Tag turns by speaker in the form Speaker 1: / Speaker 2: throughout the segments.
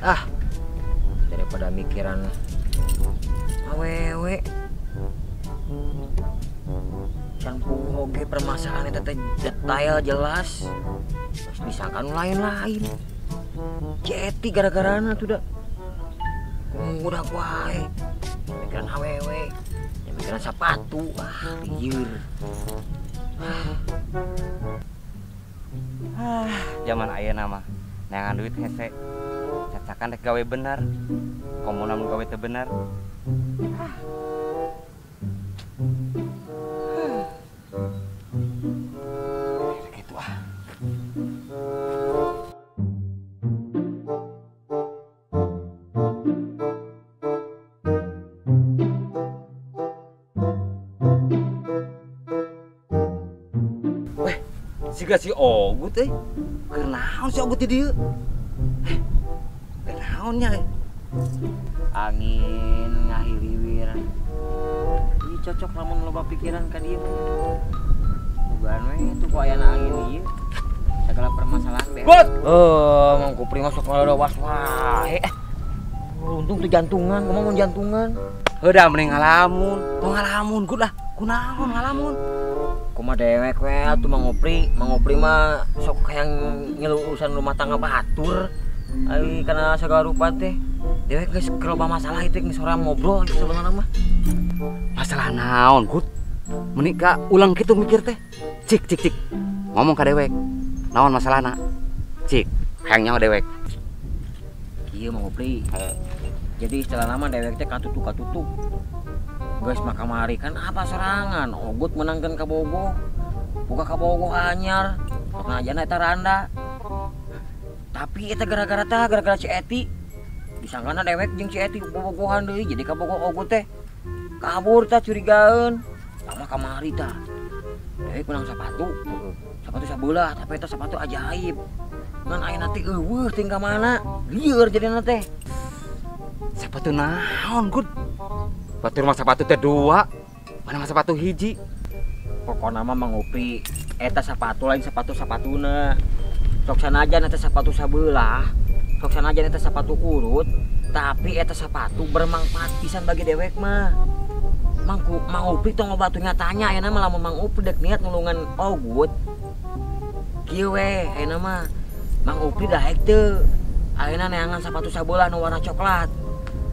Speaker 1: ah daripada mikiran awewe. Can oge permasalahan eta teh detail jelas. Terus disangkan lain-lain. Ceti gara-garana tuh dah. Udah wae. Mikiran awewe, mikiran sepatu, lieur.
Speaker 2: Zaman ayeuna mah neangan duit hese. Cacakan rek gawe bener. Komo namun gawe teu bener. Gitu ah. Weh, siga si Ogut keur naon si Ogut di dieu? Keur naonnya?
Speaker 1: Angin ngahiliwir. Ih cocok lamun loba pikiran ka dieu. Bukan we itu ku aya angin ieu. Segala permasalahan beres.
Speaker 2: Gut.
Speaker 1: Mang Kupri masuk kalau ada was wae. Untung tuh jantungan, ngomong jantungan.
Speaker 2: Heudah mending ngalamun. Tong ngalamun gut lah. Kunaon ngalamun?
Speaker 1: Kumaha dewek we atuh Mang Opri mah sok hayang ngilu urusan rumah tangga batur. Ai kana sagala rupa teh. Dewek geus keloba masalah itu geus soram ngobrol sebenarnya mah.
Speaker 2: Masalah naon, Gut? Menika ulang kitu mikir teh. Cik. Ngomong ka dewek. Naon masalahna? Cik, hayang nyaho dewek.
Speaker 1: Kieu Mang Opri. Jadi istilah nama dewek teh katutu. Guys makamari kan apa serangan? Ogut menangkan kabogoh. Buka kabogoh anyar. Pengajana eta randa. Tapi eta gara-gara si Eti. Disangkana dewek jeung si Eti bobogohan deui jadi kabogoh Ogut teh. Kabur tah curigaeun. Lama kamari tah. Dewek menang sepatu. Sepatu sabelah, tapi eta sepatu ajaib. Ngan ayeuna teh eueuh ting ka mana? Lieur jadina teh.
Speaker 2: Sepatu naon, Gut? Batur mah sepatu teh dua. Mana mah sepatu hiji?
Speaker 1: Pokona mah Mang Opri, eta sepatu lain sepatuna. Sok sanajan eta sepatu sabelah, sok sanajan eta sepatu urut, tapi eta sepatu bermanfaat pisan bagi dewek mah. Mang Opri tong batu nyatanya ayeuna mah lamun Mang Opri dek niat nulungan Ogut. Kieu we ayeuna mah Mang Opri daek teu. Ayeuna neangan sepatu sabelah nu warna coklat.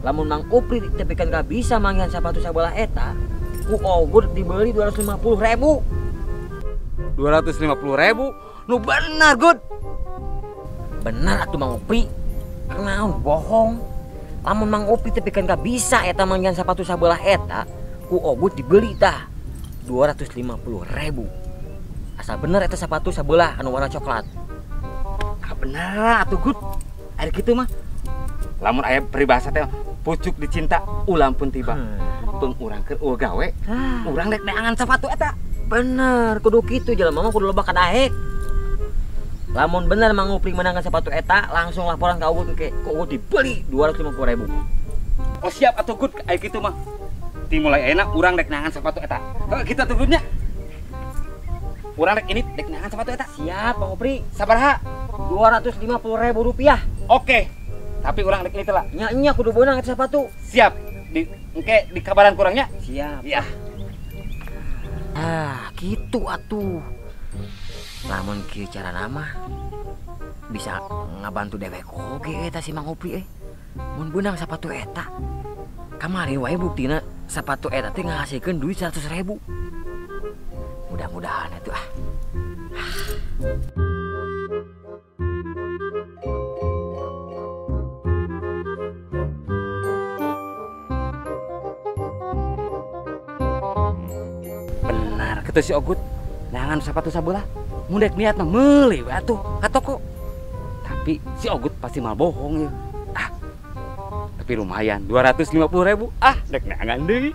Speaker 1: Lamun Mang Opri tepikan gak bisa manggihan sepatu sabelah eta, ku Ogut dibeli 250.000.
Speaker 2: 250.000? Nu bener, Gut.
Speaker 1: Bener atuh Mang Opri. Naon bohong. Lamun Mang Opri tepikan gak bisa eta manggihan sepatu sabelah eta, ku Ogut dibeli tah 250.000. Asal bener eta sepatu sabelah anu warna coklat.
Speaker 2: Bener atuh, Gut. Ari kitu mah. Lamun aya peribahasa teh pucuk dicinta ulam pun tiba. Peng urang keur gawe, urang rek neangan sepatu eta.
Speaker 1: Bener, kudu kitu jelema mah kudu loba kadaek. Lamun bener Mang Opri menangkan sepatu eta, langsung laporan ka Ogut ke Ogut dibeli 250.000.
Speaker 2: Oh siap atuh, Gut, aya kitu mah. Dimulai ayeuna urang rek neangan sepatu eta. Kita tunggunya. Urang rek ini rek neangan sepatu eta.
Speaker 1: Siap Mang Opri.
Speaker 2: Sabaraha?
Speaker 1: Rp250.000.
Speaker 2: Oke. Tapi urang rek itu lah.
Speaker 1: Nya kudu beunang eta sepatu.
Speaker 2: Siap. Di kabaran kurangnya.
Speaker 1: Siap.
Speaker 2: Ya.
Speaker 1: Gitu atuh. Lamun kieu carana mah bisa ngabantu dewek oge eta si Mang Opri mun beunang sepatu eta. Kamari wae buktina sepatu eta teh ngahasilkeun duit 100.000. Mudah-mudahan atuh
Speaker 2: Benar kata si Ogut, neangan sepatu sabelah. Mundek niat mah meuli we atuh ka toko. Tapi si Ogut pasti mah bohong ya. Tapi lumayan 250.000. Dek neangan deui.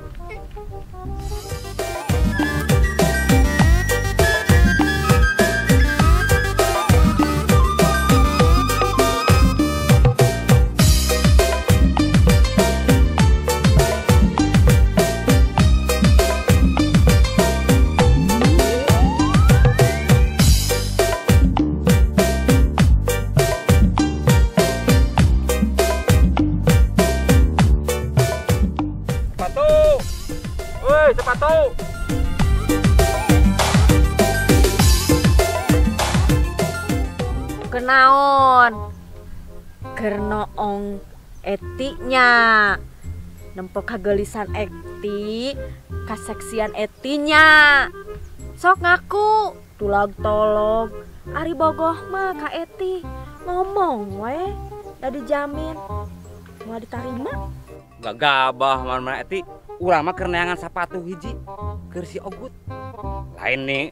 Speaker 3: kenaon kernoong etinya nempo kagelisan eti kaseksian etinya sok ngaku tulag tolong ari bogoh mah ka eti ngomong we da dijamin mau diterima
Speaker 2: Gak gabah mana eti urang mah keur neangan sapatu hiji keur si Ogut lain nih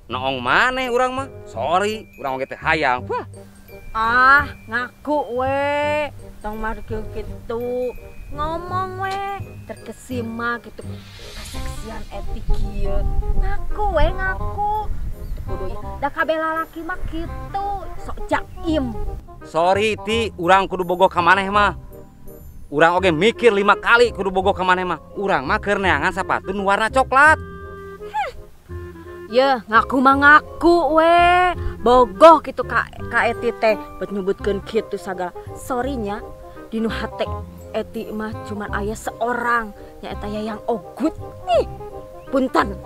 Speaker 2: noong maneh urang mah sorry urang oge teh hayang wah
Speaker 3: ngaku we tong markil gitu ngomong we terkesima gitu kaseksian etik kieu ngaku we ngaku kudu da kabeh lalaki mah kitu sok jaim
Speaker 2: sorry ti urang kudu bogoh ka maneh mah urang oge mikir 5 kali kudu bogoh ka maneh mah urang mah keur neangan sapatu nu warna coklat
Speaker 3: ya ngaku mah ngaku we bogoh gitu ka eti teh buat nyebutkeun kitu sagala sorrynya dinu hate eti mah cuman aya seorang nyaeta Yayang Ogut nih punten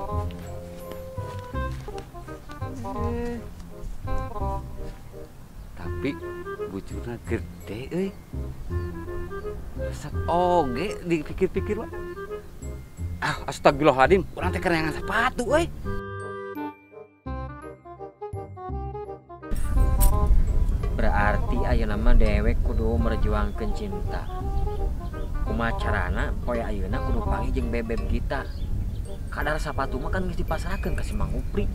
Speaker 2: tapi bujurna gede euy resep oge dipikir-pikir mah astagfirullahaladzim urang teh keur neangan sapatu euy
Speaker 1: Berarti ayeuna mah dewek kudu merjuangkeun cinta. Kumaha carana poe ayeuna kudu panggih jeung bebeb kita. Kadar sapatu mah kan geus dipasrahkeun ka si Mang Upri.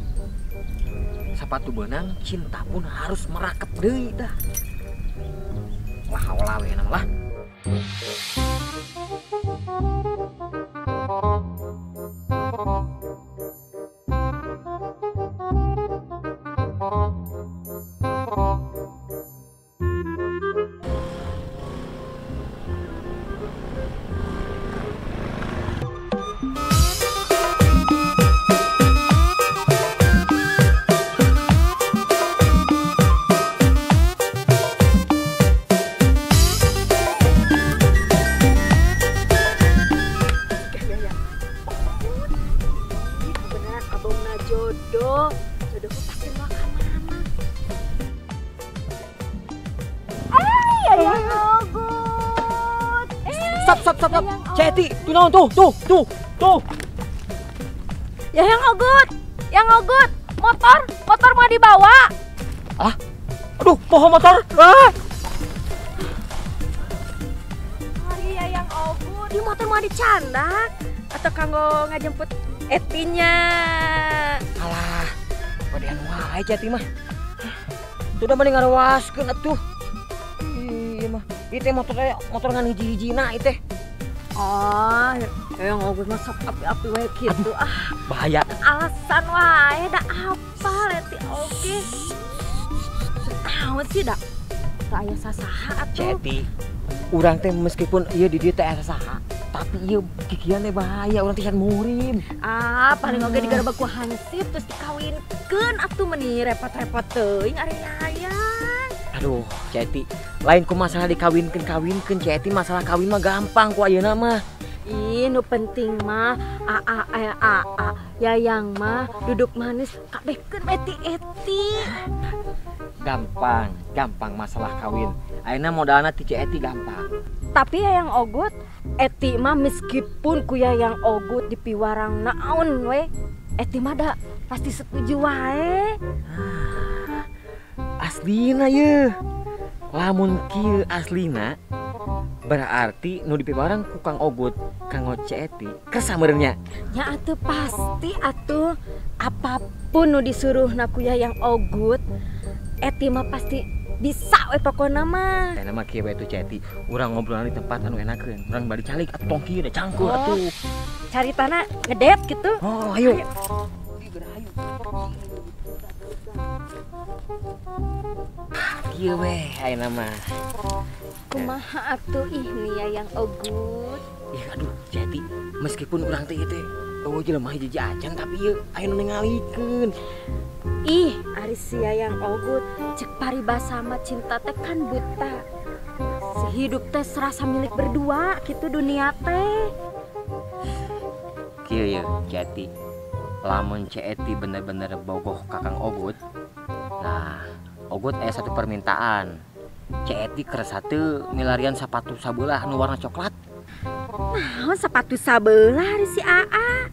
Speaker 1: Sapatu beunang cinta pun harus meraket deui dah. Wah olah we nama lah.
Speaker 3: Stop.
Speaker 1: Ceti, tuh naon tuh.
Speaker 3: Yayang Ogut, motor mau dibawa.
Speaker 1: Ah, aduh, poho motor.
Speaker 3: Hari Yayang Ogut, di motor mau dicandak atau kanggo ngajemput etinya.
Speaker 1: Alah, padean wae Ceti mah. Sudah mending ngarawaskeun atuh. Iya mah, ieu teh motor ngan hiji-hijina ieu teh.
Speaker 3: Oh, Yayang Ogut mah sok api-api wae kitu.
Speaker 1: Bahaya.
Speaker 3: Alasan wae da apa leti oge. Naon sih da? Teu aya sasaha atuh.
Speaker 1: Ceti, urang teh meskipun ieu di dieu teh aya saha, tapi ieu kikian teh bahaya urang teh can murim.
Speaker 3: Paling oge digarebeg ku hansip terus dikawinkeun atuh meuni repot-repot teuing ari Yayang.
Speaker 1: Aduh, Ceti, lain ku masalah dikawinkeun Ceti, masalah kawin mah gampang ku ayeuna mah.
Speaker 3: Ih, nu penting mah Yayang mah duduk manis kabehkeun eti.
Speaker 1: Gampang masalah kawin. Ayeuna modalna ti Eti gampang.
Speaker 3: Tapi Yayang Ogut, eti mah meskipun ku Yayang Ogut dipiwarang naon we, eti mah da pasti setuju wae.
Speaker 1: Aslina ye. Lamun kieu aslina berarti nu dipiwarang ku Kang Ogut, Kang Eti kesameureunnya.
Speaker 3: Ya atuh pasti atuh apapun nu disuruh ku Yayang Ogut, eti mah pasti bisa we pokona mah.
Speaker 1: Teh mah kieu we tuh Ceti, urang ngobrol di tempat anu enakeun. Urang bari calik atuh tong kieu da cangkur atuh.
Speaker 3: Caritana ngedet gitu.
Speaker 1: Oh, ayo. Kieu we ayeuna mah.
Speaker 3: Kumaha atuh ini Yayang Ogut?
Speaker 1: Ih aduh Ceti, meskipun urang teh ieu teh jelema hiji acan tapi ieu aya nu ningalikeun.
Speaker 3: Ih, ari si Yayang Ogut cek paribasa mah cinta teh kan buta. Si hidup teh serasa milik berdua gitu dunia teh.
Speaker 1: Kieu ye Ceti, lamun Eti bener-bener bogoh Kakang Ogut, nah Ogut aya satu permintaan. Ceti keresate milarian sepatu sabelah nu warna coklat.
Speaker 3: Naon sepatu sabelah ari si Aa?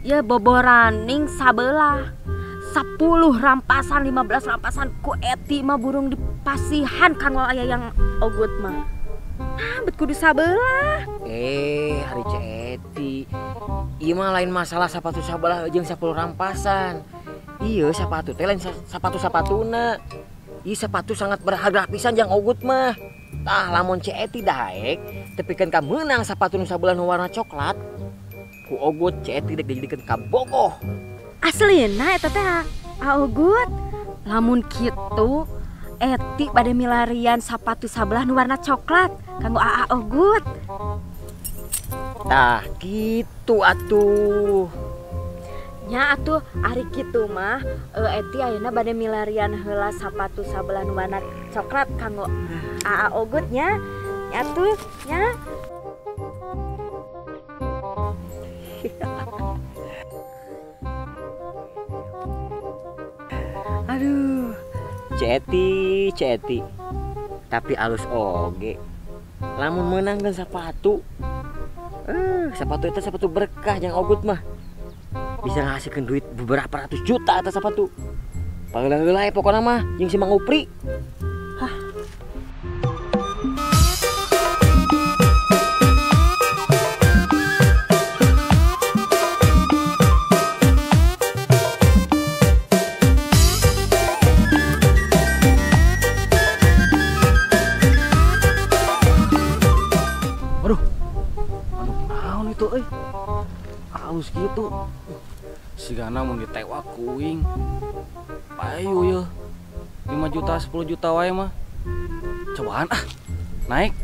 Speaker 3: Ya boboraning sabelah. 10 rampasan 15 rampasan ku Eti mah burung dipasihan kanggo aya yang Ogut mah. Bet kudu sabelah.
Speaker 1: Hari Ceti. Ieu mah lain masalah sepatu sabelah jeung 10 rampasan. Iya sepatu teh lain sepatu-sepatuna. Ieu sepatu sangat berharga pisan jeung Ogut mah. Tah lamun Ceti daek tepikeun ka meunang sepatu nu sabelah nu warna coklat. Ku Ogut Ceti dek dijadikeun ka bogoh.
Speaker 3: Aslina eta teh Ogut. Lamun kitu Eti pada milarian sepatu sabelah nu warna coklat kanggo Aa Ogut.
Speaker 1: Tah kitu atuh.
Speaker 3: Nya atuh ari kitu mah Eti ayeuna bade milarian heula sepatu sabelah nu warna coklat kanggo Aa Ogut nya. Nya atuh nya.
Speaker 1: Aduh, Ceti. Tapi alus oge. Lamun meunangkeun sepatu. Sepatu itu sepatu berkah yang Ogut mah. Bisa ngasihkeun duit beberapa ratus juta atas sepatu. Pageula-geula pokona mah jeung si Mang Upri.
Speaker 2: Naon itu halus gitu. Sigana mun ditewak kuing. Payu ya. 5 juta 10 juta wae mah. Cobaan naik.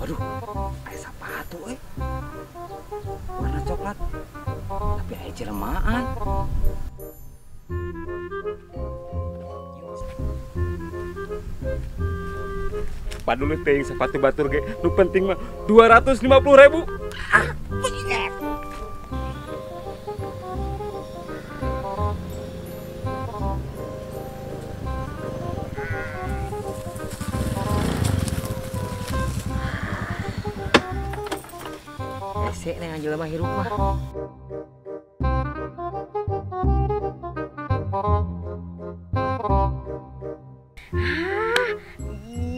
Speaker 2: Waduh, aya sepatu warna coklat. Tapi aya jelmaan. Padahal teuing sepatu batur ge, nu penting mah 250.000.
Speaker 1: Ese neng jelema hirup mah.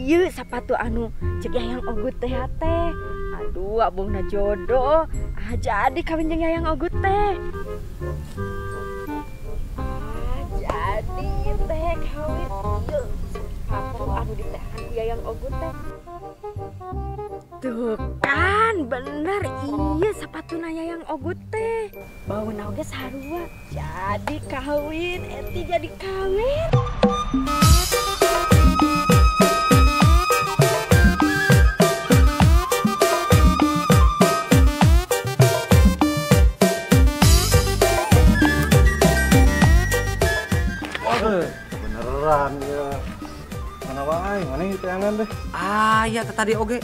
Speaker 3: Ieu sepatu anu cek Yayang Ogut teh teh. Aduh, abungna jodoh. Jadi kawin jeung Yayang Ogut teh. Jadi teh kawin ieu sepatu anu ditehan ku Yayang Ogut teh. Tuh kan bener iya sepatuna Yayang Ogut teh. Bauna oge sarua. Jadi kawin, Eti jadi kawin.
Speaker 4: Beneran ya. Mana wae, mana itu angan deh.
Speaker 2: Ya tadi oge.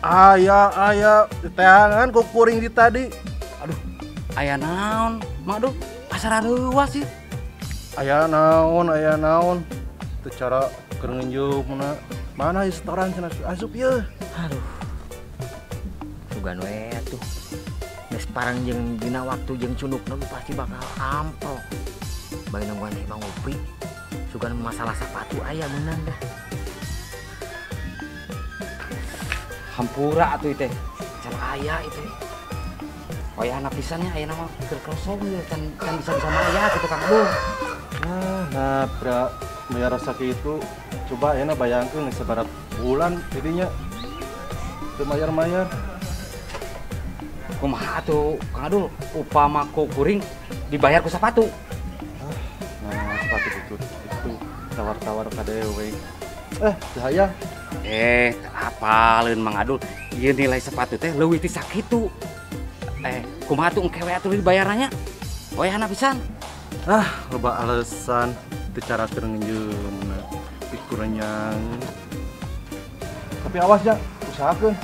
Speaker 4: Aya teangan ku kuring di tadi.
Speaker 2: Aduh, aya naon? Mak duh, pasar luas sih.
Speaker 4: Aya naon. Teu cara keur nginjupna. Mana restoran cenah asup ye.
Speaker 1: Aduh. Sugan we atuh. Geus parang jeung dina waktu jeung cundukna pasti bakal amplop. Bae nungguan Bang Upri. Sugan masalah sepatu aya meunang dah.
Speaker 2: Hampura atuh teh. Can aya itu. Wayahna pisannya aya nama keur kosong ya can bisa maya kitu Kang Abung.
Speaker 4: Nah, pra bayar sakitu coba enak bayangkeun sebarat bulan jadinya teu mayar-mayar.
Speaker 2: kumaha tuh Kang Adul upama ku kuring dibayar ku sepatu.
Speaker 4: Nah, sepatu itu tawar-tawar ka dewe. Cahaya.
Speaker 2: Apaleun Mang Adul ieu nilai sepatu teh leuwih ti sakitu. Kumaha tuh engke we atuh dibayarannya? Wayahna pisan.
Speaker 4: Loba alasan teu cara keur ngeunjeumna. Pikuranyang. Tapi awas ya, usahakeun.